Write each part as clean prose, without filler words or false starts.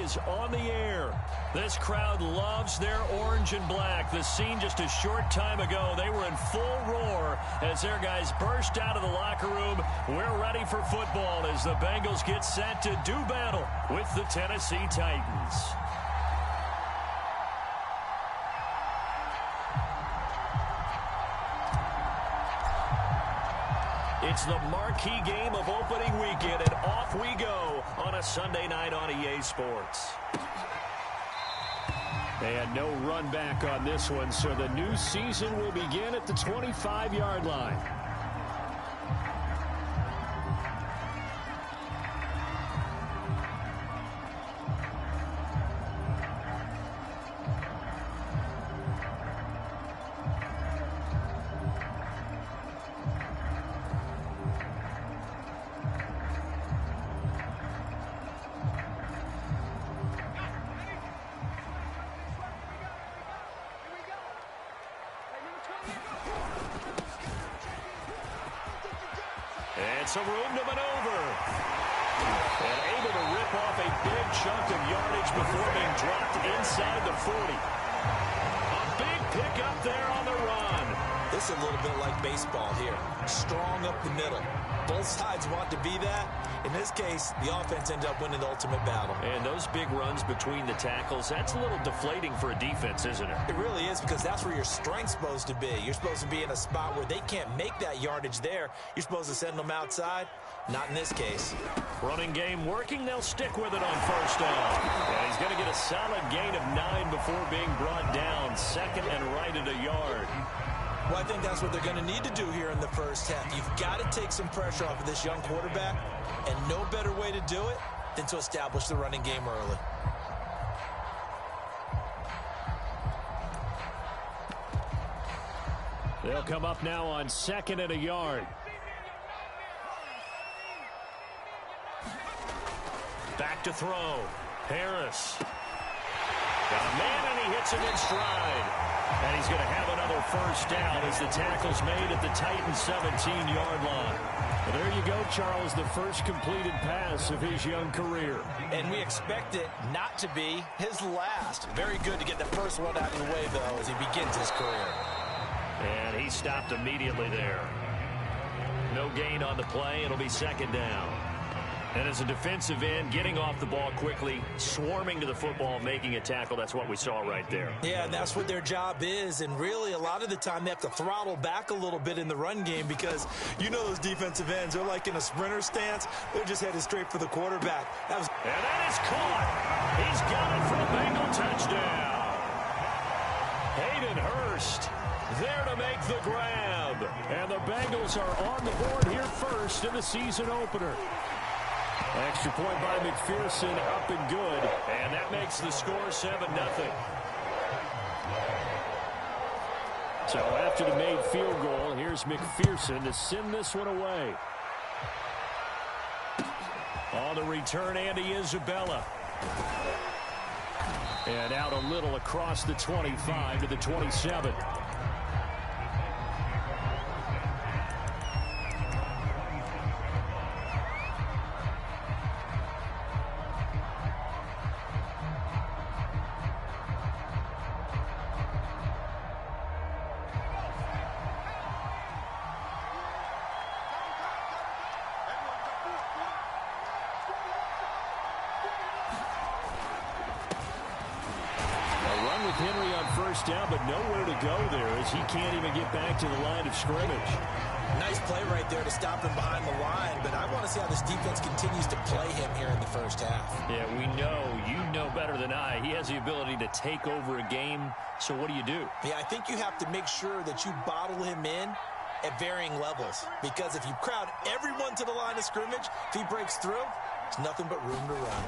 is on the air. This crowd loves their orange and black. The scene just a short time ago, they were in full roar as their guys burst out of the locker room. We're ready for football as the Bengals get set to do battle with the Tennessee Titans. It's the marquee game of opening weekend, and off we go on a Sunday night on EA Sports. And no run back on this one, so the new season will begin at the 25-yard line. And some room to maneuver. And able to rip off a big chunk of yardage before being dropped inside the 40. A big pickup there on the run. This is a little bit like baseball here. Strong up the middle. Both sides want to be that. In this case, the offense ended up winning the ultimate battle. And those big runs between the tackles, that's a little deflating for a defense, isn't it? It really is, because that's where your strength's supposed to be. You're supposed to be in a spot where they can't make that yardage there. You're supposed to send them outside. Not in this case. Running game working. They'll stick with it on first down. And he's going to get a solid gain of 9 before being brought down. Second and right at a yard. Well, I think that's what they're going to need to do here in the first half. You've got to take some pressure off of this young quarterback, and no better way to do it than to establish the running game early. They'll come up now on second and a yard. Back to throw. Harris. Got a man, and he hits him in stride. And he's going to have another first down as the tackle's made at the Titans' 17-yard line. Well, there you go, Charles, the first completed pass of his young career. And we expect it not to be his last. Very good to get the first one out of the way, though, as he begins his career. And he stopped immediately there. No gain on the play. It'll be second down. And as a defensive end, getting off the ball quickly, swarming to the football, making a tackle, that's what we saw right there. Yeah, and that's what their job is. And really, a lot of the time, they have to throttle back a little bit in the run game because you know those defensive ends, they're like in a sprinter stance. They're just headed straight for the quarterback. And that is caught. He's got it for a Bengal touchdown. Hayden Hurst there to make the grab. And the Bengals are on the board here first in the season opener. Extra point by McPherson, up and good. And that makes the score 7-0. So after the made field goal, here's McPherson to send this one away. On the return, Andy Isabella. And out a little across the 25 to the 27. Henry on first down, but nowhere to go there as he can't even get back to the line of scrimmage. Nice play right there to stop him behind the line, but I want to see how this defense continues to play him here in the first half. Yeah, we know, you know better than I, he has the ability to take over a game, so what do you do? Yeah, I think you have to make sure that you bottle him in at varying levels, because if you crowd everyone to the line of scrimmage, if he breaks through, there's nothing but room to run.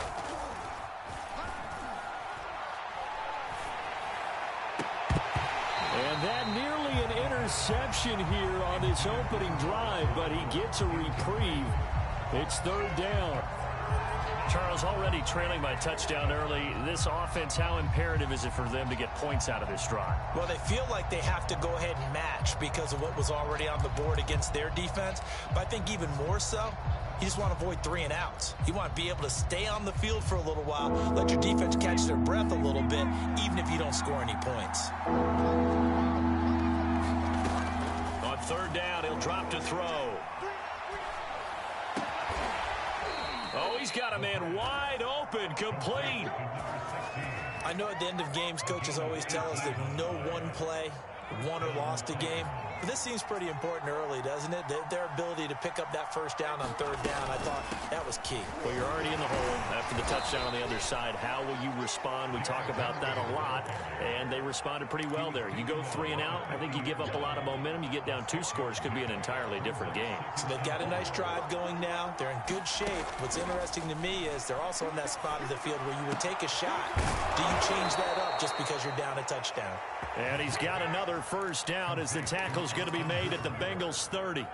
And that nearly an interception here on this opening drive, but he gets a reprieve. It's third down. Charles, already trailing by touchdown early. This offense, how imperative is it for them to get points out of this drive? Well, they feel like they have to go ahead and match because of what was already on the board against their defense. But I think even more so, You just want to avoid 3 and outs. You want to be able to stay on the field for a little while, let your defense catch their breath a little bit, even if you don't score any points. On third down, he'll drop to throw. Oh, he's got a man wide open, complete. I know at the end of games, coaches always tell us that no one play won or lost a game. But this seems pretty important early, doesn't it? Their ability to pick up that first down on third down, I thought that was key. Well, you're already in the hole after the touchdown on the other side. How will you respond? We talk about that a lot, and they responded pretty well there. You go 3 and out, I think you give up a lot of momentum. You get down 2 scores, could be an entirely different game. So they've got a nice drive going now. They're in good shape. What's interesting to me is they're also in that spot of the field where you would take a shot. Do you change that up just because you're down a touchdown? And he's got another first down as the tackle's going to be made at the Bengals 30.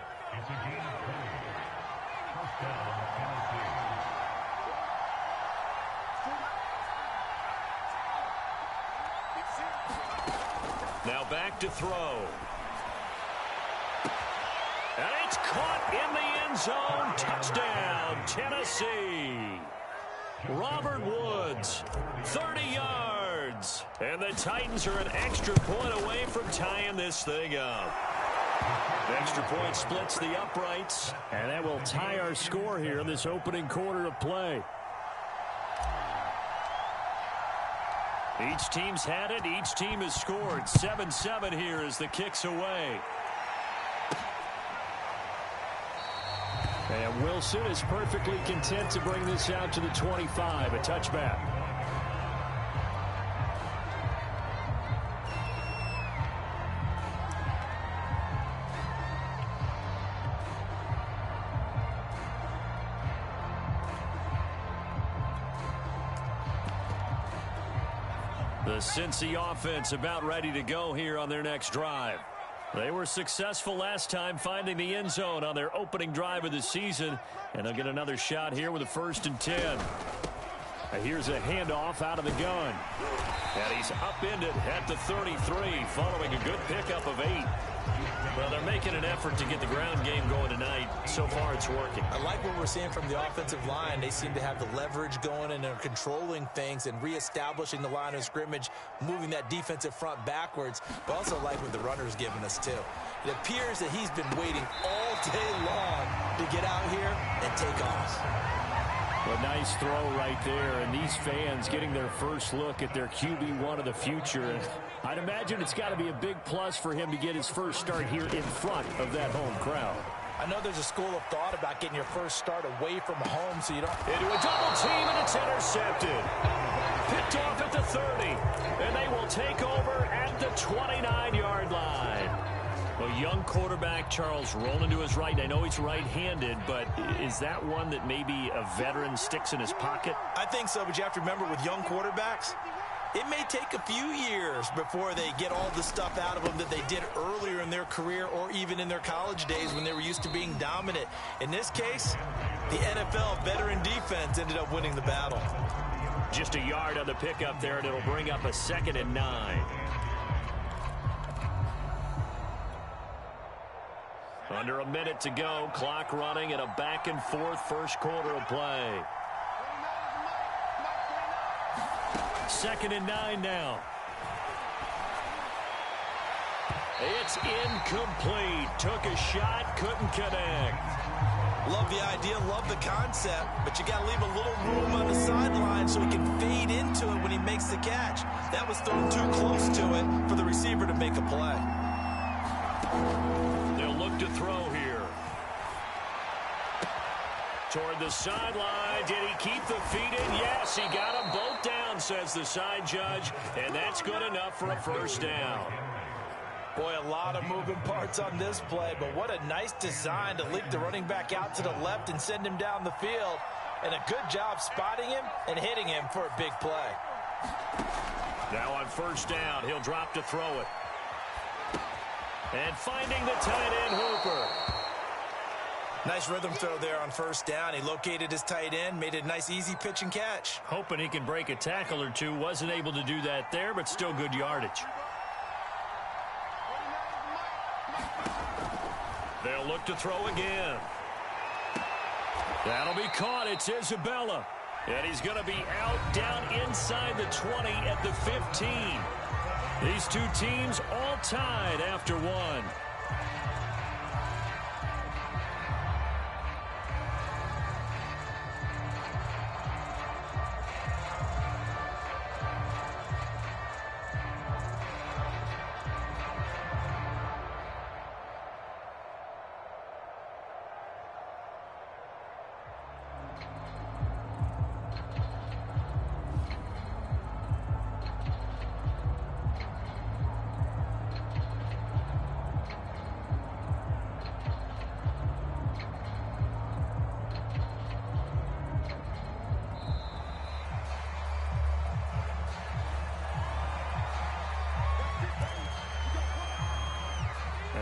Now back to throw. And it's caught in the end zone. Touchdown, Tennessee. Robert Woods, 30 yards. And the Titans are an extra point away from tying this thing up. The extra point splits the uprights, and that will tie our score here in this opening quarter of play. Each team's had it. Each team has scored. 7-7 here as the kick's away. And Wilson is perfectly content to bring this out to the 25, a touchback. The Cincy offense about ready to go here on their next drive. They were successful last time finding the end zone on their opening drive of the season, and they'll get another shot here with a 1st and 10. Here's a handoff out of the gun. And he's upended at the 33 following a good pickup of 8. Well, they're making an effort to get the ground game going tonight. So far, it's working. I like what we're seeing from the offensive line. They seem to have the leverage going, and they're controlling things and reestablishing the line of scrimmage, moving that defensive front backwards. But also like what the runner's giving us, too. It appears that he's been waiting all day long to get out here and take off. A nice throw right there, and these fans getting their first look at their QB1 of the future. I'd imagine it's got to be a big plus for him to get his first start here in front of that home crowd. I know there's a school of thought about getting your first start away from home so you don't... Into a double team, and it's intercepted. Picked off at the 30, and they will take over at the 29-yard line. A young quarterback, Charles, rolling to his right. I know he's right-handed, but is that one that maybe a veteran sticks in his pocket? I think so, but you have to remember with young quarterbacks, it may take a few years before they get all the stuff out of them that they did earlier in their career or even in their college days when they were used to being dominant. In this case, the NFL veteran defense ended up winning the battle. Just a yard on the pickup there, and it'll bring up a 2nd and 9. Under a minute to go, clock running at a back-and-forth first quarter of play. 2nd and 9 now. It's incomplete. Took a shot, couldn't connect. Love the idea, love the concept, but you got to leave a little room on the sideline so he can fade into it when he makes the catch. That was thrown too close to it for the receiver to make a play. They'll look to throw here. Toward the sideline. Did he keep the feet in? Yes, he got them both down, says the side judge, and that's good enough for a first down. Boy, a lot of moving parts on this play, but what a nice design to leak the running back out to the left and send him down the field. And a good job spotting him and hitting him for a big play. Now on first down, he'll drop to throw it. And finding the tight end, Hooper. Nice rhythm throw there on first down. He located his tight end, made it a nice, easy pitch and catch. Hoping he can break a tackle or two. Wasn't able to do that there, but still good yardage. They'll look to throw again. That'll be caught. It's Isabella. And he's going to be out down inside the 20 at the 15. These two teams all tied after one.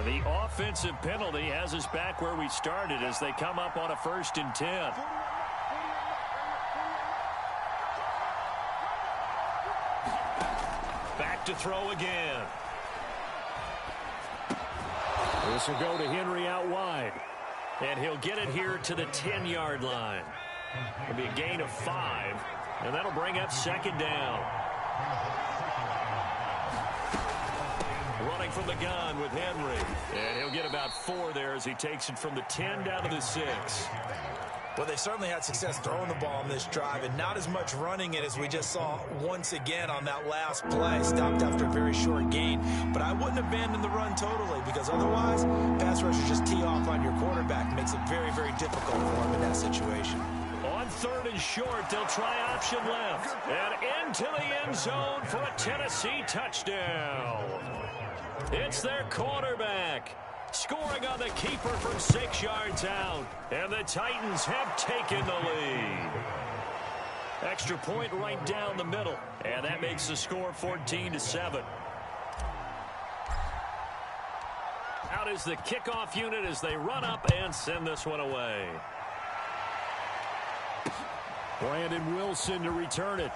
The offensive penalty has us back where we started as they come up on a 1st and 10. Back to throw again. This will go to Henry out wide. And he'll get it here to the 10-yard line. It'll be a gain of 5. And that'll bring up 2nd down. Running from the gun with Henry. And he'll get about 4 there as he takes it from the 10 down to the 6. Well, they certainly had success throwing the ball on this drive and not as much running it as we just saw once again on that last play. Stopped after a very short gain. But I wouldn't abandon the run totally because otherwise, pass rushers just tee off on your quarterback. Makes it very, very difficult for him in that situation. On 3rd and short, they'll try option left. And into the end zone for a Tennessee touchdown. It's their quarterback scoring on the keeper from 6 yards out. And the Titans have taken the lead. Extra point right down the middle. And that makes the score 14-7. Out is the kickoff unit as they run up and send this one away. Brandon Wilson to return it.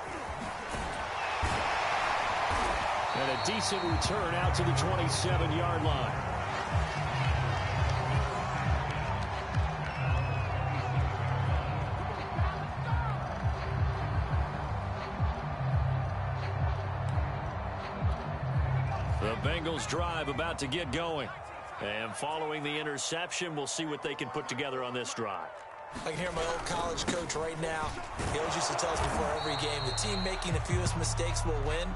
And a decent return out to the 27-yard line. The Bengals drive about to get going. And following the interception, we'll see what they can put together on this drive. I can hear my old college coach right now. He always used to tell us before every game, the team making the fewest mistakes will win.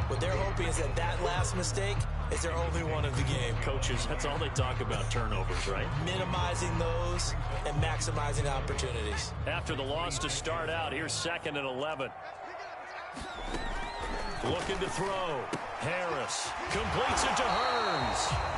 What they're hoping is that that last mistake is their only one of the game. Coaches, that's all they talk about, turnovers, right? Minimizing those and maximizing opportunities. After the loss to start out, here's 2nd and 11. Looking to throw. Harris completes it to Hearns.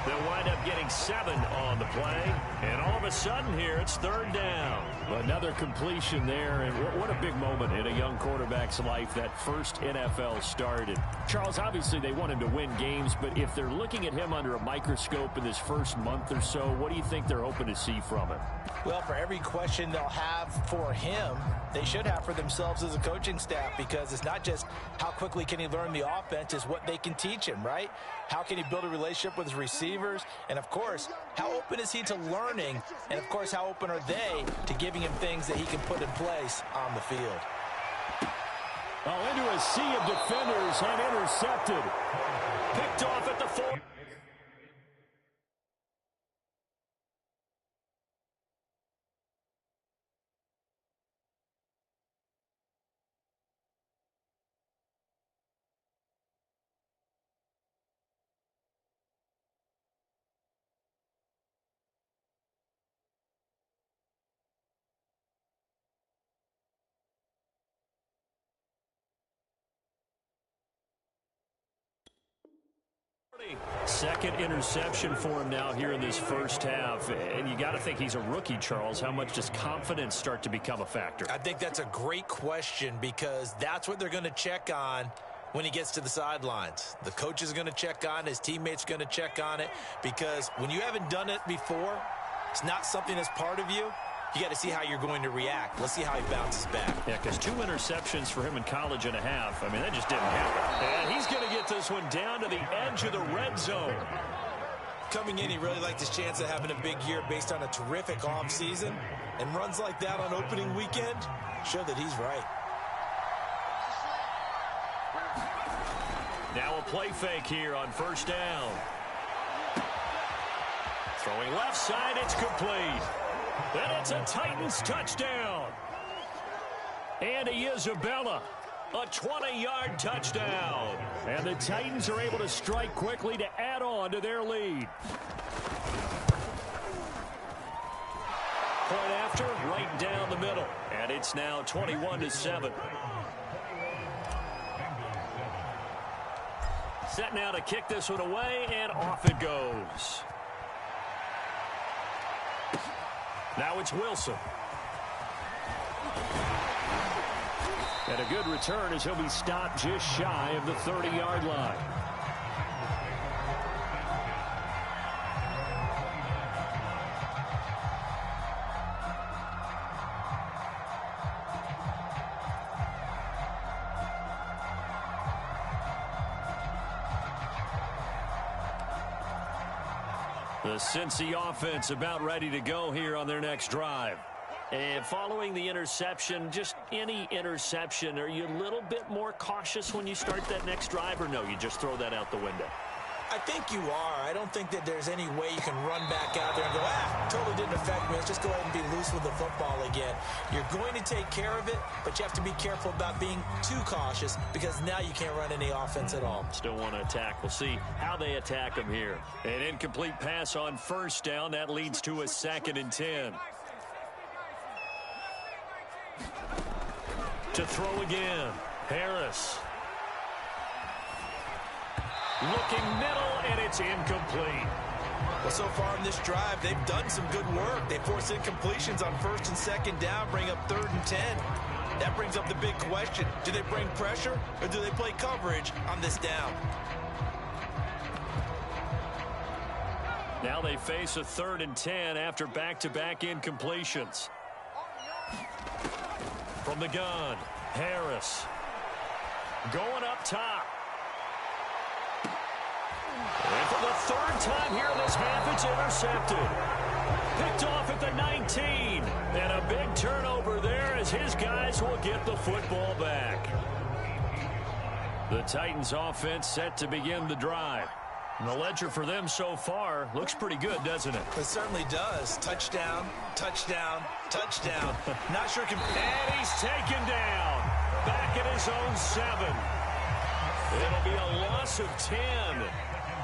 They'll wind up getting 7 on the play. And all of a sudden here, it's 3rd down. Another completion there, and what a big moment in a young quarterback's life, that first NFL start. And Charles, obviously they want him to win games, but if they're looking at him under a microscope in this first month or so, what do you think they're hoping to see from him? Well, for every question they'll have for him, they should have for themselves as a coaching staff, because it's not just how quickly can he learn the offense, it's what they can teach him, right? How can he build a relationship with his receivers? And, of course, how open is he to learning? And, of course, how open are they to giving him things that he can put in place on the field? Oh, into a sea of defenders and intercepted. Picked off at the 4. Second interception for him now here in this first half. And you got to think he's a rookie, Charles. How much does confidence start to become a factor? I think that's a great question, because that's what they're going to check on when he gets to the sidelines. The coach is going to check on it. His teammates going to check on it, because when you haven't done it before, it's not something that's part of you. You got to see how you're going to react. Let's see how he bounces back. Yeah, because 2 interceptions for him in college and a half. I mean, that just didn't happen. And he's going to get this one down to the edge of the red zone. Coming in, he really liked his chance of having a big year based on a terrific offseason. And runs like that on opening weekend show that he's right. Now a play fake here on first down. Throwing left side, it's complete. And it's a Titans touchdown. Andy Isabella, a 20-yard touchdown. And the Titans are able to strike quickly to add on to their lead. Point after, right down the middle. And it's now 21-7. Set now to kick this one away, and off it goes. Now it's Wilson. And a good return as he'll be stopped just shy of the 30-yard line. The Cincy offense about ready to go here on their next drive. And following the interception, just any interception, are you a little bit more cautious when you start that next drive, or no, you just throw that out the window? I think you are. I don't think that there's any way you can run back out there and go, totally didn't affect me. Let's just go ahead and be loose with the football again. You're going to take care of it, but you have to be careful about being too cautious because now you can't run any offense at all. Still want to attack. We'll see how they attack them here. An incomplete pass on first down. That leads to a 2nd and 10. To throw again, Harris. Looking middle, and it's incomplete. Well, so far in this drive, they've done some good work. They force incompletions on 1st and 2nd down, bring up 3rd and 10. That brings up the big question. Do they bring pressure, or do they play coverage on this down? Now they face a 3rd and 10 after back-to-back incompletions. From the gun, Harris. Going up top. And for the 3rd time here in this half, it's intercepted. Picked off at the 19. And a big turnover there as his guys will get the football back. The Titans offense set to begin the drive. And the ledger for them so far looks pretty good, doesn't it? It certainly does. Touchdown, touchdown, touchdown. Not sure. And he's taken down. Back at his own 7. It'll be a loss of 10.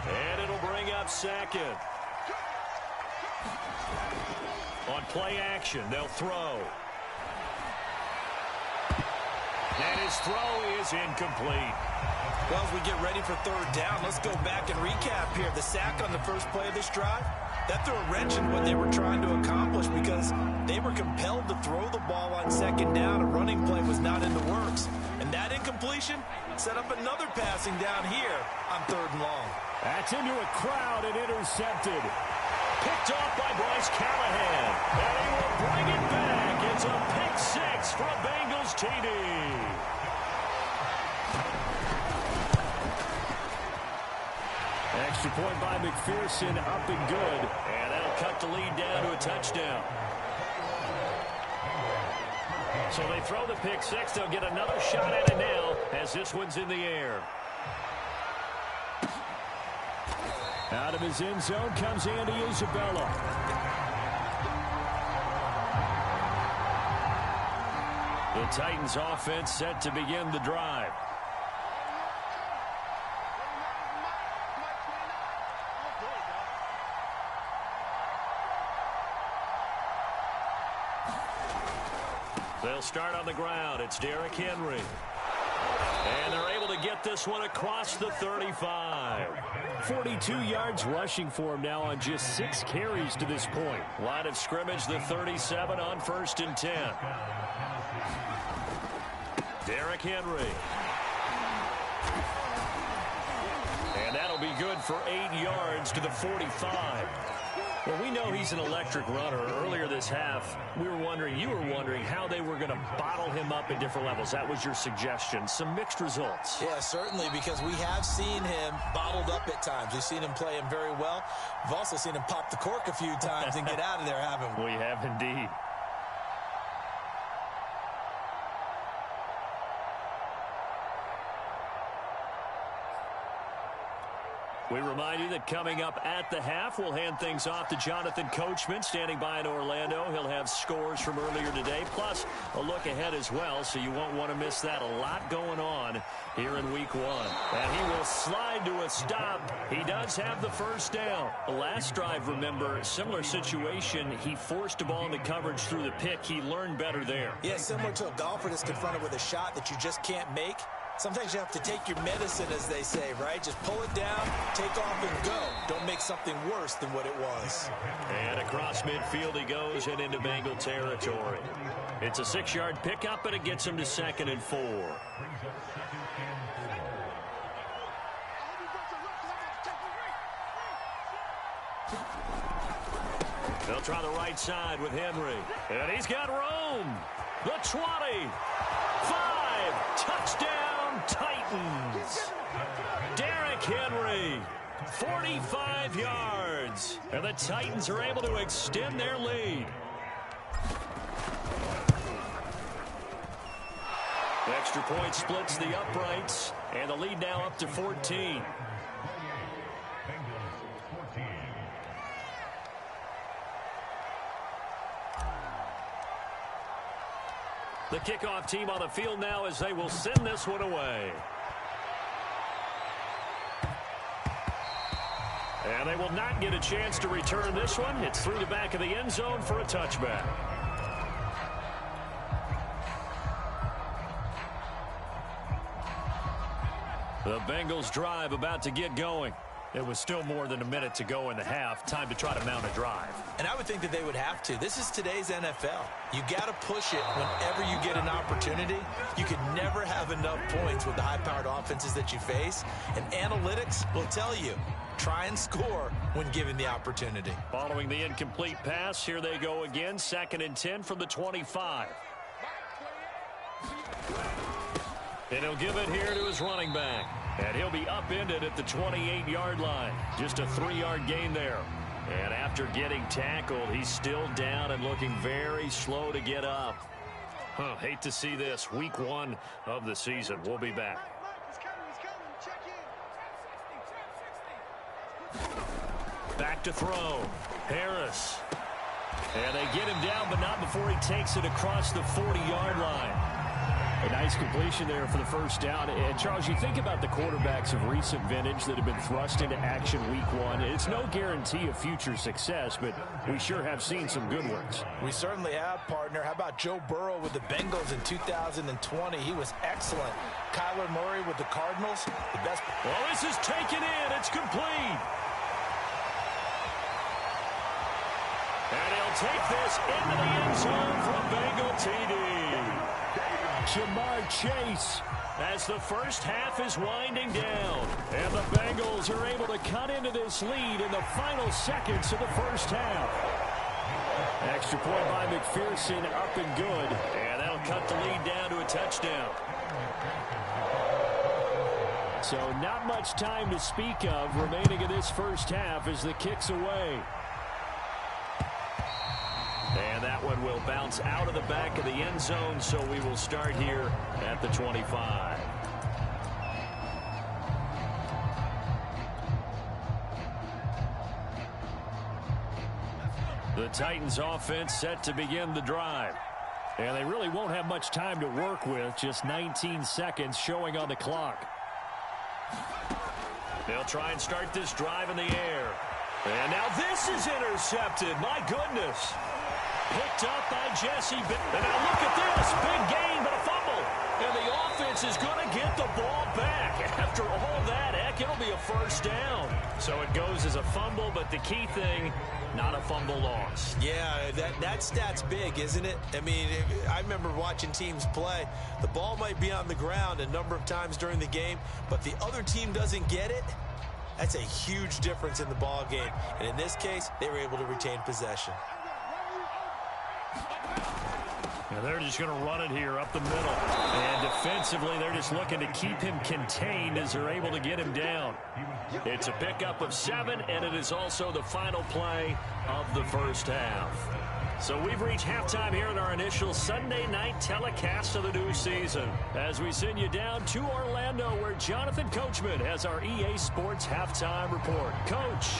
And it'll bring up 2nd. On play action, they'll throw. And his throw is incomplete. Well, as we get ready for 3rd down, let's go back and recap here. The sack on the first play of this drive, that threw a wrench in what they were trying to accomplish because they were compelled to throw the ball on 2nd down. A running play was not in the works. And that incompletion set up another passing down here on 3rd and long. That's into a crowd and intercepted. Picked off by Bryce Callahan. And he will bring it back. It's a pick 6 for a Bengals TD. Extra point by McPherson, up and good. And that'll cut the lead down to a touchdown. So they throw the pick 6. They'll get another shot at it now as this one's in the air. Out of his end zone comes Andy Isabella. The Titans offense set to begin the drive. They'll start on the ground. It's Derrick Henry. And they're able to get this one across the 35. 42 yards rushing for him now on just 6 carries to this point. Line of scrimmage, the 37 on 1st and 10. Derrick Henry. And that'll be good for 8 yards to the 45. Well, we know he's an electric runner. Earlier this half, you were wondering how they were going to bottle him up at different levels. That was your suggestion. Some mixed results. Yeah, certainly, because we have seen him bottled up at times. We've seen him play him very well. We've also seen him pop the cork a few times and get out of there, haven't we? We have indeed. We remind you that coming up at the half, we'll hand things off to Jonathan Coachman, standing by in Orlando. He'll have scores from earlier today, plus a look ahead as well, so you won't want to miss that. A lot going on here in Week 1. And he will slide to a stop. He does have the first down. The last drive, remember, similar situation. He forced a ball into coverage through the pick. He learned better there. Yeah, similar to a golfer that's confronted with a shot that you just can't make. Sometimes you have to take your medicine, as they say, right? Just pull it down, take off, and go. Don't make something worse than what it was. And across midfield he goes and into Bengal territory. It's a 6-yard pickup, and it gets him to 2nd and 4. They'll try the right side with Henry. And he's got Rome. The 20. 5. Touchdown, Titans. Derrick Henry. 45 yards. And the Titans are able to extend their lead. Extra point splits the uprights. And the lead now up to 14. The kickoff team on the field now as they will send this one away. And they will not get a chance to return this one. It's through the back of the end zone for a touchback. The Bengals drive about to get going. It was still more than a minute to go in the half. Time to try to mount a drive. And I would think that they would have to. This is today's NFL. You got to push it whenever you get an opportunity. You can never have enough points with the high-powered offenses that you face. And analytics will tell you, try and score when given the opportunity. Following the incomplete pass, here they go again. 2nd and 10 from the 25. And he'll give it here to his running back. And he'll be upended at the 28-yard line. Just a 3-yard gain there. And after getting tackled, he's still down and looking very slow to get up. Hate to see this. Week 1 of the season. We'll be back. Back to throw. Harris. And they get him down, but not before he takes it across the 40-yard line. A nice completion there for the first down. And, Charles, you think about the quarterbacks of recent vintage that have been thrust into action Week 1. It's no guarantee of future success, but we sure have seen some good ones. We certainly have, partner. How about Joe Burrow with the Bengals in 2020? He was excellent. Kyler Murray with the Cardinals, the best. Well, this is taken in. It's complete. And he'll take this into the end zone for a Bengal TD. Jamar Chase as the first half is winding down. And the Bengals are able to cut into this lead in the final seconds of the first half. Extra point by McPherson, up and good. And that'll cut the lead down to a touchdown. So not much time to speak of remaining in this first half as the kick's away. And that one will bounce out of the back of the end zone, so we will start here at the 25. The Titans offense set to begin the drive. And they really won't have much time to work with, just 19 seconds showing on the clock. They'll try and start this drive in the air. And now this is intercepted. My goodness. Picked up by Jesse. And now look at this. Big gain, but a fumble. And the offense is going to get the ball back. After all that, heck, it'll be a first down. So it goes as a fumble, but the key thing, not a fumble loss. Yeah, that stat's big, isn't it? I mean, I remember watching teams play. The ball might be on the ground a number of times during the game, but the other team doesn't get it. That's a huge difference in the ball game. And in this case, they were able to retain possession. And they're just going to run it here up the middle. And defensively, they're just looking to keep him contained as they're able to get him down. It's a pickup of 7, and it is also the final play of the first half. So we've reached halftime here in our initial Sunday night telecast of the new season. As we send you down to Orlando, where Jonathan Coachman has our EA Sports halftime report. Coach.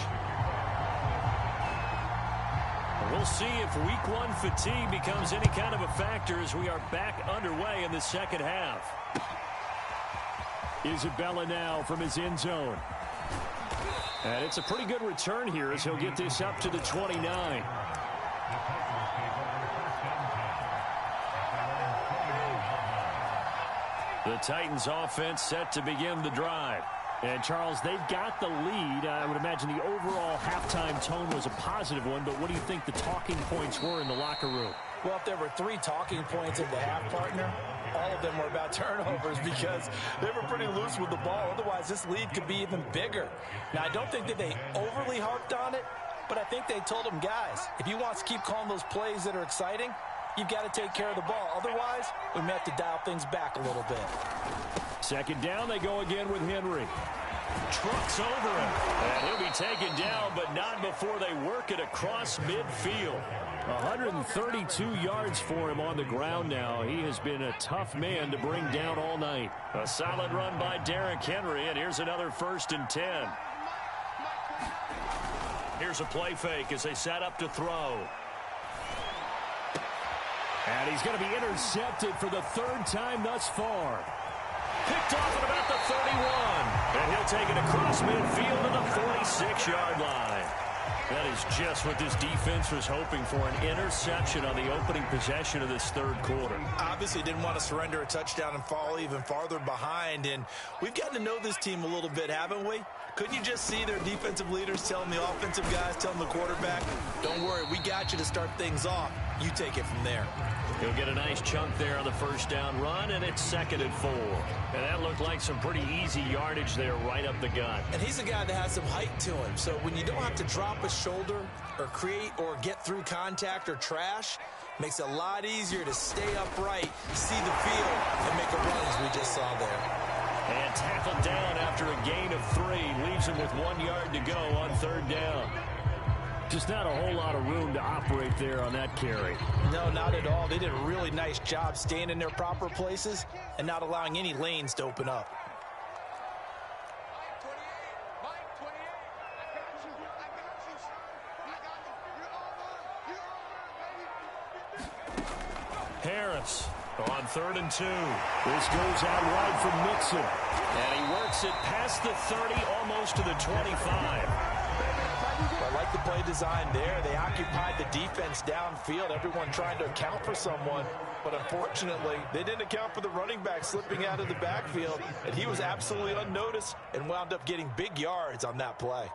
We'll see if week one fatigue becomes any kind of a factor as we are back underway in the second half. Isabella now from his end zone. And it's a pretty good return here as he'll get this up to the 29. The Titans offense set to begin the drive. And, Charles, they've got the lead. I would imagine the overall halftime tone was a positive one, but what do you think the talking points were in the locker room? Well, if there were 3 talking points in the half, partner, all of them were about turnovers because they were pretty loose with the ball. Otherwise, this lead could be even bigger. Now, I don't think that they overly harped on it, but I think they told them, guys, if you want to keep calling those plays that are exciting, you've got to take care of the ball. Otherwise, we may have to dial things back a little bit. Second down, they go again with Henry. Trucks over him. And he'll be taken down, but not before they work it across midfield. 132 yards for him on the ground now. He has been a tough man to bring down all night. A solid run by Derrick Henry, and here's another 1st and 10. Here's a play fake as they set up to throw. And he's going to be intercepted for the 3rd time thus far. Picked off at about the 31. And he'll take it across midfield to the 46-yard line. That is just what this defense was hoping for, an interception on the opening possession of this 3rd quarter. Obviously didn't want to surrender a touchdown and fall even farther behind. And we've gotten to know this team a little bit, haven't we? Couldn't you just see their defensive leaders telling the offensive guys, telling the quarterback, don't worry, we got you to start things off. You take it from there. He'll get a nice chunk there on the 1st down run, and it's 2nd and 4. And that looked like some pretty easy yardage there right up the gut. And he's a guy that has some height to him. So when you don't have to drop a shoulder or create or get through contact or trash, makes it a lot easier to stay upright, see the field, and make a run as we just saw there. And tackled down after a gain of 3. Leaves him with 1 yard to go on 3rd down. Just not a whole lot of room to operate there on that carry. No, not at all. They did a really nice job staying in their proper places and not allowing any lanes to open up. Harris on 3rd and 2. This goes out wide from Mixon. And he works it past the 30, almost to the 25. I like the play design there. They occupied the defense downfield, everyone trying to account for someone. But unfortunately, they didn't account for the running back slipping out of the backfield. And he was absolutely unnoticed and wound up getting big yards on that play.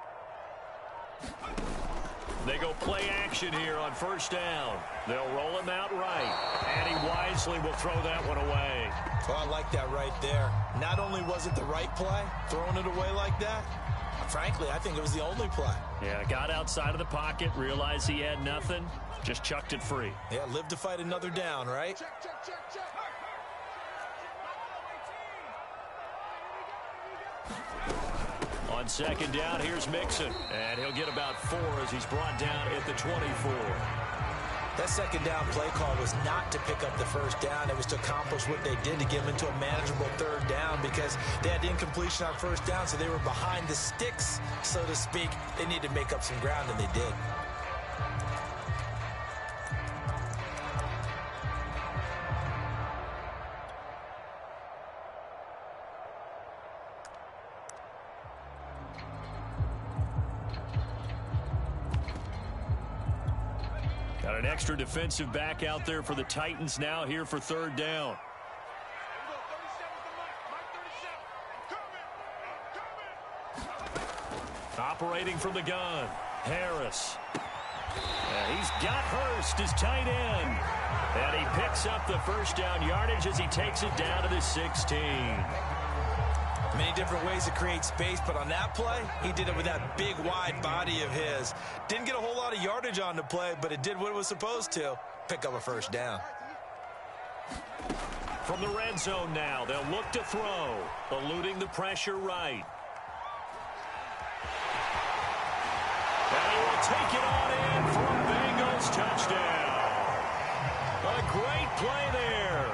They go play action here on 1st down. They'll roll him out right. And he wisely will throw that one away. Well, I like that right there. Not only was it the right play, throwing it away like that, frankly, I think it was the only play. Yeah, got outside of the pocket, realized he had nothing, just chucked it free. Yeah, live to fight another down, right? On 2nd down, here's Mixon. And he'll get about 4 as he's brought down at the 24. That 2nd down play call was not to pick up the 1st down. It was to accomplish what they did to get them into a manageable 3rd down because they had incompletion on 1st down, so they were behind the sticks, so to speak. They needed to make up some ground, and they did. Got an extra defensive back out there for the Titans now here for 3rd down. Operating from the gun, Harris. And he's got Hurst, his tight end. And he picks up the 1st down yardage as he takes it down to the 16. Many different ways to create space, but on that play, he did it with that big, wide body of his. Didn't get a whole lot of yardage on the play, but it did what it was supposed to, pick up a 1st down. From the red zone now, they'll look to throw, eluding the pressure right. And he will take it on in for a Bengals this touchdown. A great play there.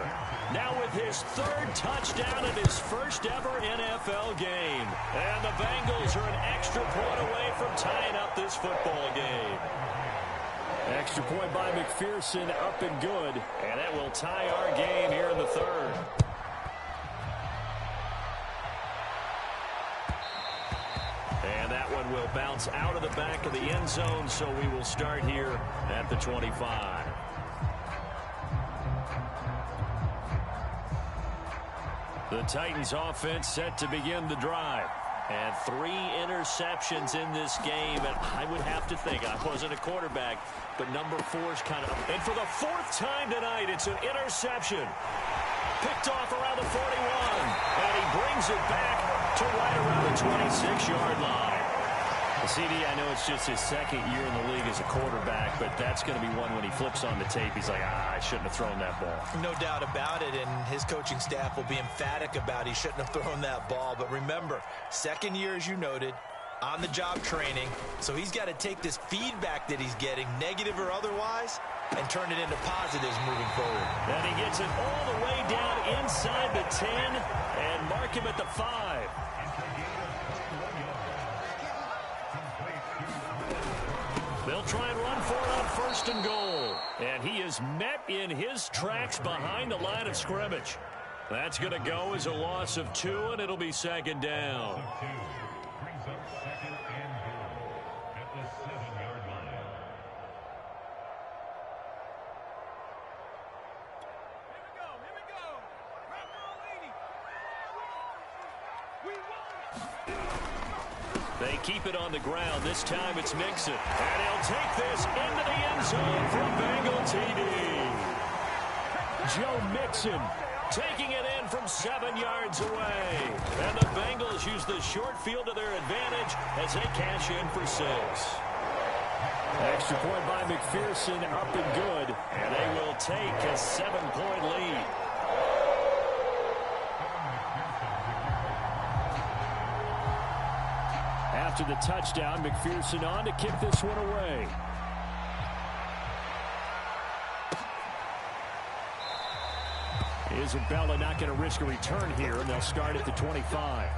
Now with his third touchdown in his first ever NFL game. And the Bengals are an extra point away from tying up this football game. Extra point by McPherson, up and good. And that will tie our game here in the third. And that one will bounce out of the back of the end zone, so we will start here at the 25. The Titans offense set to begin the drive. And 3 interceptions in this game. And I would have to think, I wasn't a quarterback, but number 4 is kind of... And for the 4th time tonight, it's an interception. Picked off around the 41. And he brings it back to right around the 26-yard line. CD, I know it's just his second year in the league as a quarterback, but that's going to be one when he flips on the tape. He's like, I shouldn't have thrown that ball. No doubt about it, and his coaching staff will be emphatic about he shouldn't have thrown that ball. But remember, second year, as you noted, on-the-job training, so he's got to take this feedback that he's getting, negative or otherwise, and turn it into positives moving forward. And he gets it all the way down inside the 10 and mark him at the 5. They'll try and run for it on 1st and goal. And he is met in his tracks behind the line of scrimmage. That's going to go as a loss of 2, and it'll be 2nd down. Brings up 2nd and goal at the 7-yard line. Here we go. Rock on, lady. We won. They keep it on the ground. This time it's Mixon. And he'll take this into the end zone for Bengal TD. Joe Mixon taking it in from 7 yards away. And the Bengals use the short field to their advantage as they cash in for 6. Extra point by McPherson, up and good. And they will take a 7-point lead. After the touchdown, McPherson on to kick this one away. Isabella not going to risk a return here, and they'll start at the 25.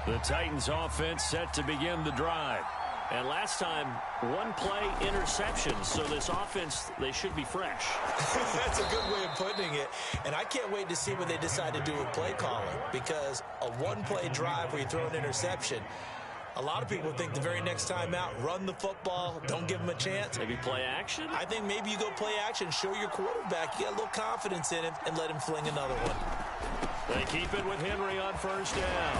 The Titans offense set to begin the drive. And last time, 1-play interception. So this offense, they should be fresh. That's a good way of putting it. And I can't wait to see what they decide to do with play calling. Because a 1-play drive where you throw an interception, a lot of people think the very next time out, run the football, don't give them a chance. Maybe play action? I think maybe you go play action, show your quarterback you got a little confidence in him, and let him fling another one. They keep it with Henry on 1st down.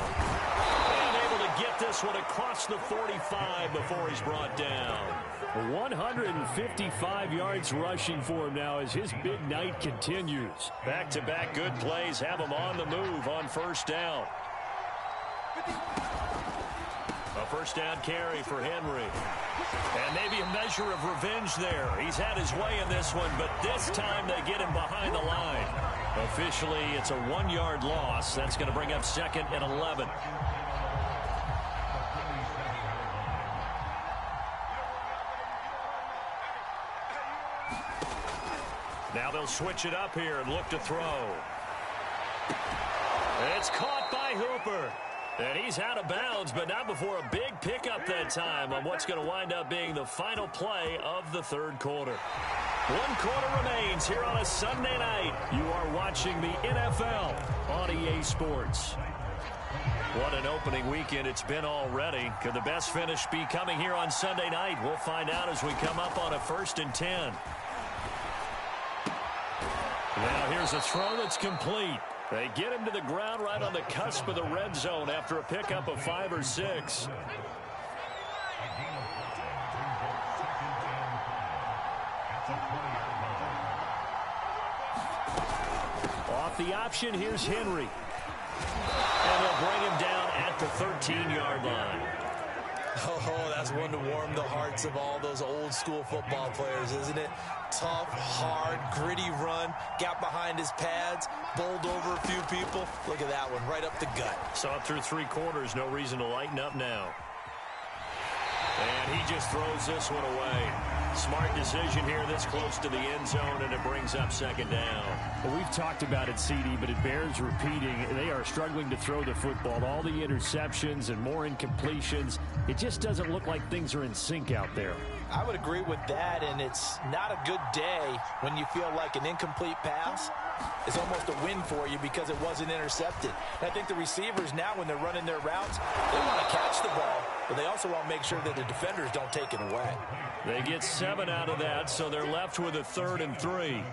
And able to get this one across the 45 before he's brought down. 155 yards rushing for him now as his big night continues. Back-to-back good plays have him on the move on 1st down. A 1st down carry for Henry. And maybe a measure of revenge there. He's had his way in this one, but this time they get him behind the line. Officially, it's a 1-yard loss. That's going to bring up 2nd and 11. Now they'll switch it up here and look to throw. It's caught by Hooper. And he's out of bounds, but not before a big pickup that time on what's going to wind up being the final play of the 3rd quarter. 1 quarter remains here on a Sunday night. You are watching the NFL on EA Sports. What an opening weekend it's been already. Could the best finish be coming here on Sunday night? We'll find out as we come up on a 1st and 10. Now here's a throw that's complete. They get him to the ground right on the cusp of the red zone after a pickup of 5 or 6. Off the option, here's Henry. And they'll bring him down at the 13-yard line. Oh, that's one to warm the hearts of all those old-school football players, isn't it? Tough, hard, gritty run, got behind his pads, bowled over a few people. Look at that one, right up the gut. Saw it through 3 quarters, no reason to lighten up now. And he just throws this one away. Smart decision here this close to the end zone, and it brings up second down. Well, we've talked about it, CD, but it bears repeating. They are struggling to throw the football. All the interceptions and more incompletions. It just doesn't look like things are in sync out there. I would agree with that, and it's not a good day when you feel like an incomplete pass is almost a win for you because it wasn't intercepted. And I think the receivers now, when they're running their routes, they want to catch the ball, but they also want to make sure that the defenders don't take it away. They get 7 out of that, so they're left with a 3rd and 3.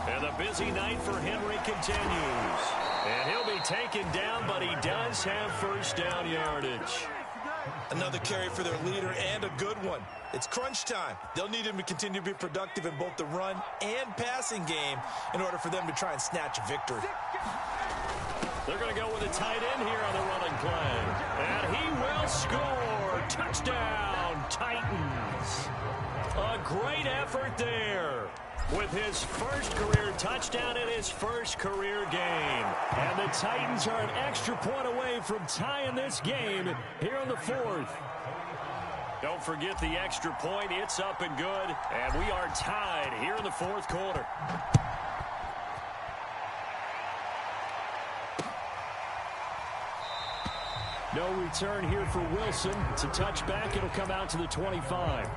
And the busy night for Henry continues. And he'll be taken down, but he does have first down yardage. Another carry for their leader, and a good one. It's crunch time. They'll need him to continue to be productive in both the run and passing game in order for them to try and snatch a victory. They're going to go with a tight end here on the running play. And he will score. Touchdown, Titans. A great effort there with his first career touchdown in his first career game. And the Titans are an extra point away from tying this game here in the 4th. Don't forget the extra point. It's up and good. And we are tied here in the 4th quarter. No return here for Wilson. It's a touchback. It'll come out to the 25.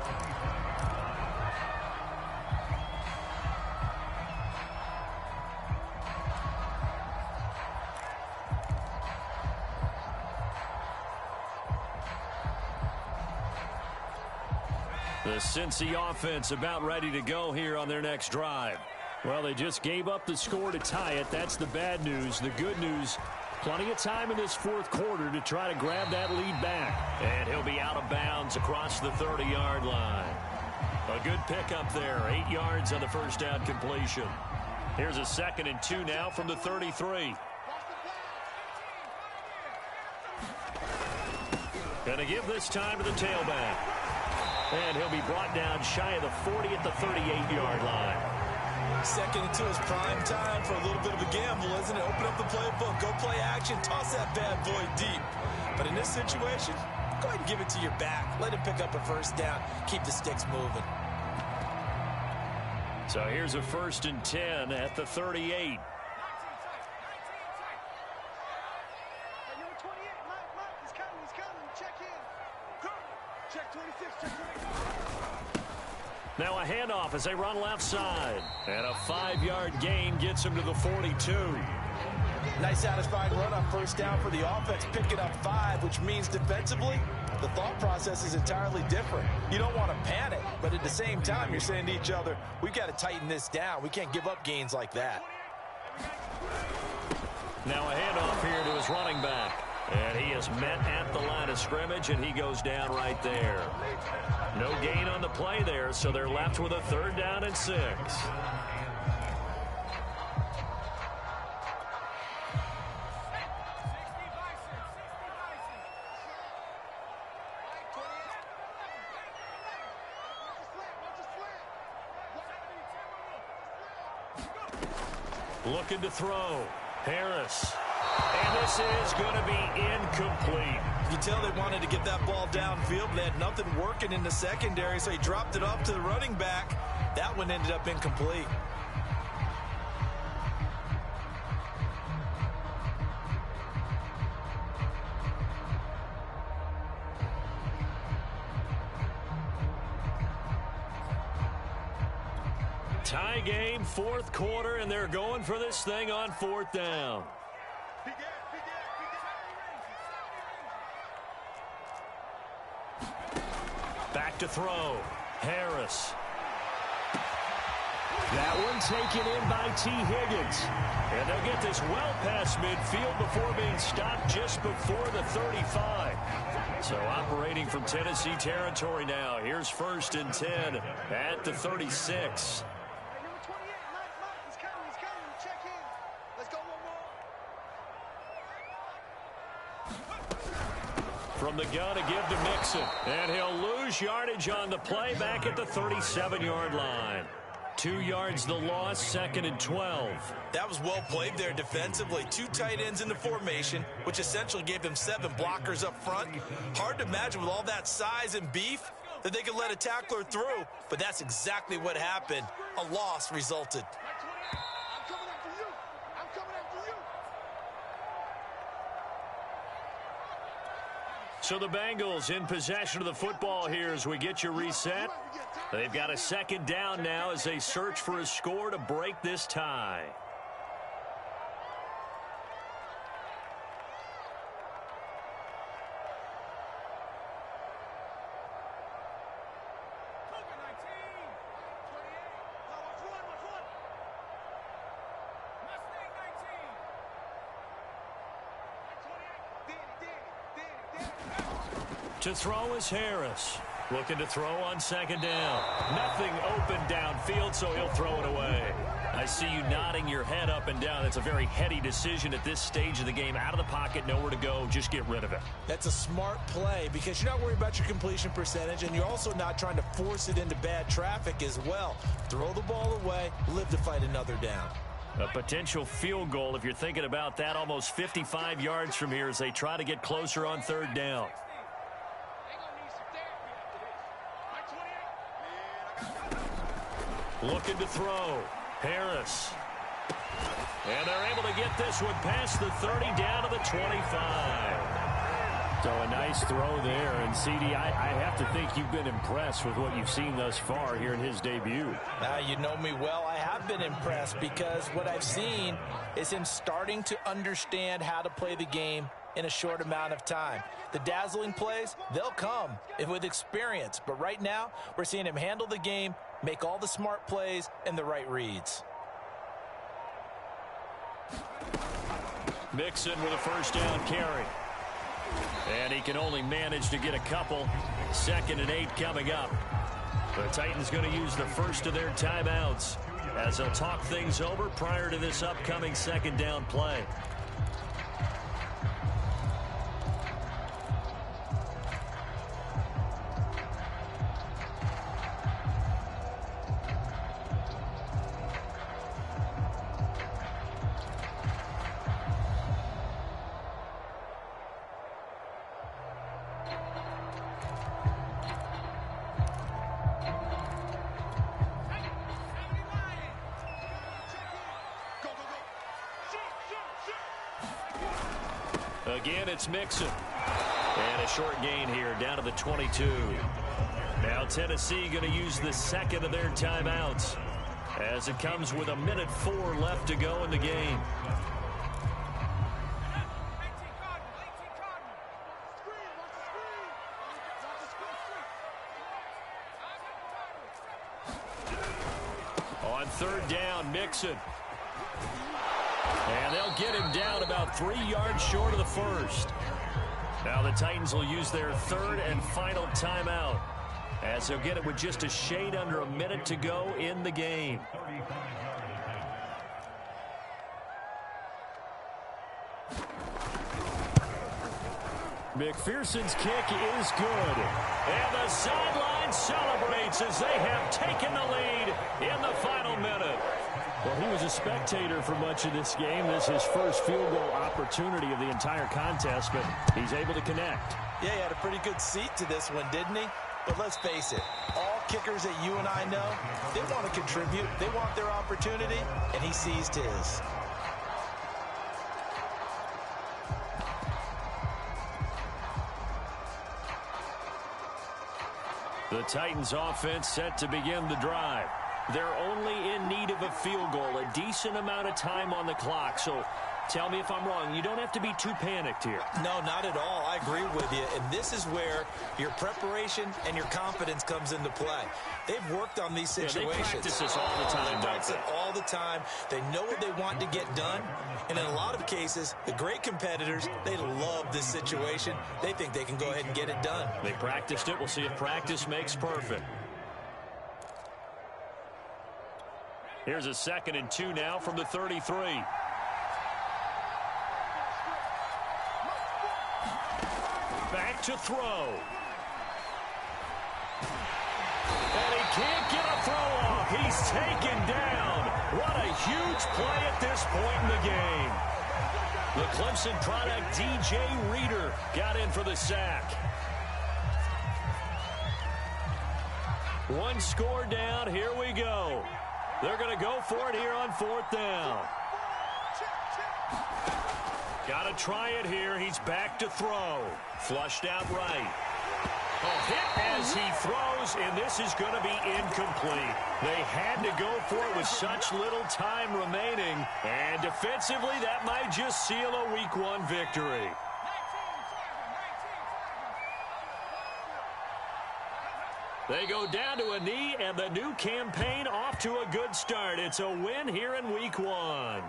The Cincy offense about ready to go here on their next drive. Well, they just gave up the score to tie it. That's the bad news. The good news, plenty of time in this 4th quarter to try to grab that lead back. And he'll be out of bounds across the 30-yard line. A good pickup there. 8 yards on the first down completion. Here's a 2nd and 2 now from the 33. Going to give this time to the tailback. And he'll be brought down shy of the 40 at the 38-yard line. 2nd and 2 is prime time for a little bit of a gamble, isn't it? Open up the playbook, go play action, toss that bad boy deep. But in this situation, go ahead and give it to your back. Let him pick up a first down. Keep the sticks moving. So here's a 1st and 10 at the 38. Now a handoff as they run left side. And a 5-yard gain gets him to the 42. Nice satisfying run on first down for the offense, picking up 5, which means defensively, the thought process is entirely different. You don't want to panic, but at the same time, you're saying to each other, we've got to tighten this down. We can't give up gains like that. Now a handoff here to his running back. And he is met at the line of scrimmage, and he goes down right there. No gain on the play there, so they're left with a 3rd down and 6. Looking to throw. Harris. And this is going to be incomplete. You can tell they wanted to get that ball downfield. They had nothing working in the secondary, so he dropped it off to the running back. That one ended up incomplete. Tie game, 4th quarter, and they're going for this thing on 4th down. Back to throw. Harris. That one taken in by T. Higgins. And they'll get this well past midfield before being stopped just before the 35. So operating from Tennessee territory now. Here's 1st and 10 at the 36. from the gun to give to Mixon. And he'll lose yardage on the play back at the 37-yard line. 2 yards the loss, 2nd and 12. That was well played there defensively. 2 tight ends in the formation, which essentially gave them 7 blockers up front. Hard to imagine with all that size and beef that they could let a tackler through, but that's exactly what happened. A loss resulted. So the Bengals in possession of the football here as we get you reset. They've got a 2nd down now as they search for a score to break this tie. To throw is Harris. Looking to throw on 2nd down. Nothing open downfield, so he'll throw it away. I see you nodding your head up and down. That's a very heady decision at this stage of the game. Out of the pocket, nowhere to go. Just get rid of it. That's a smart play because you're not worried about your completion percentage, and you're also not trying to force it into bad traffic as well. Throw the ball away, live to fight another down. A potential field goal, if you're thinking about that, almost 55 yards from here as they try to get closer on 3rd down. Looking to throw. Harris. And they're able to get this one past the 30 down to the 25. So a nice throw there. And, CD, I have to think you've been impressed with what you've seen thus far here in his debut. You know me well. I have been impressed because what I've seen is him starting to understand how to play the game in a short amount of time. The dazzling plays, they'll come with experience. But right now, we're seeing him handle the game, make all the smart plays, and the right reads. Mixon with a 1st down carry. And he can only manage to get a couple. 2nd and 8 coming up. The Titans going to use the first of their timeouts as they'll talk things over prior to this upcoming 2nd down play. Again, it's Mixon. And a short gain here down to the 22. Now Tennessee going to use the 2nd of their timeouts as it comes with 1:04 left to go in the game. On 3rd down, Mixon. And they'll get him down about 3 yards short of the 1st. Now the Titans will use their 3rd and final timeout as they'll get it with just a shade under a minute to go in the game. McPherson's kick is good. And the sideline celebrates as they have taken the lead in the final minute. Well, he was a spectator for much of this game. This is his first field goal opportunity of the entire contest, but he's able to connect. Yeah, he had a pretty good seat to this one, didn't he? But let's face it, all kickers that you and I know, they want to contribute. They want their opportunity, and he seized his. The Titans offense set to begin the drive. They're only in need of a field goal, a decent amount of time on the clock. So tell me if I'm wrong. You don't have to be too panicked here. No, not at all. I agree with you. And this is where your preparation and your confidence comes into play. They've worked on these situations. They practice this all the time. They practice it all the time. They know what they want to get done. And in a lot of cases, the great competitors, they love this situation. They think they can go ahead and get it done. They practiced it. We'll see if practice makes perfect. Here's a 2nd and 2 now from the 33. back to throw. And he can't get a throw off. He's taken down. What a huge play at this point in the game. The Clemson product, DJ Reader, got in for the sack. One score down. Here we go. They're going to go for it here on 4th down. Got to try it here. He's back to throw. Flushed out right. Hit as he throws, and this is going to be incomplete. They had to go for it with such little time remaining, and defensively, that might just seal a Week 1 victory. They go down to a knee, and the new campaign off to a good start. It's a win here in Week 1.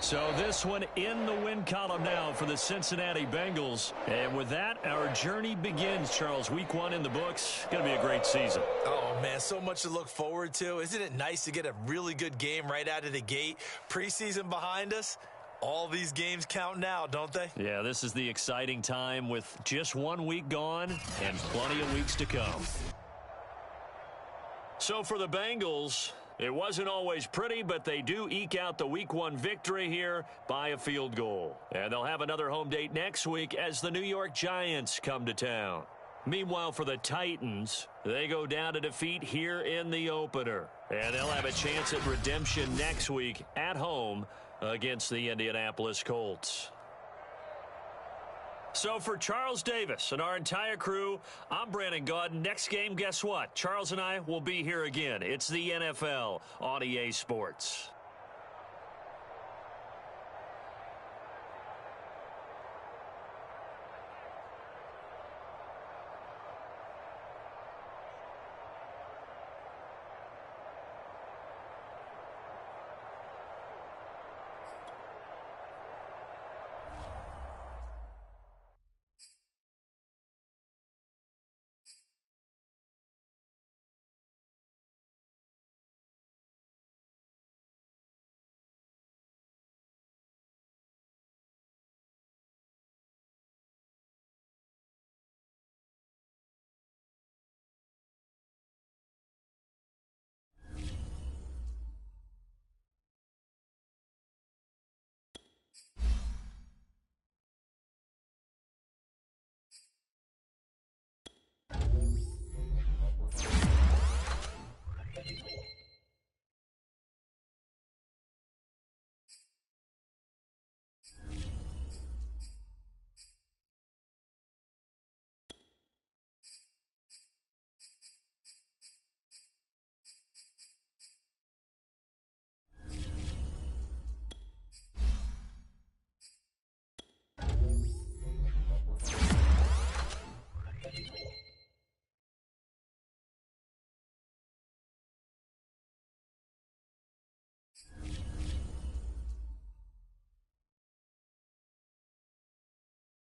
So this one in the win column now for the Cincinnati Bengals. And with that, our journey begins, Charles. Week 1 in the books. Going to be a great season. Oh, man, so much to look forward to. Isn't it nice to get a really good game right out of the gate? Preseason behind us. All these games count now, don't they? Yeah, this is the exciting time with just 1 week gone and plenty of weeks to come. So for the Bengals, it wasn't always pretty, but they do eke out the Week 1 victory here by a field goal. And they'll have another home date next week as the New York Giants come to town. Meanwhile, for the Titans, they go down to defeat here in the opener. And they'll have a chance at redemption next week at home against the Indianapolis Colts. So for Charles Davis and our entire crew, I'm Brandon Gaudin. Next game, guess what? Charles and I will be here again. It's the NFL on EA Sports.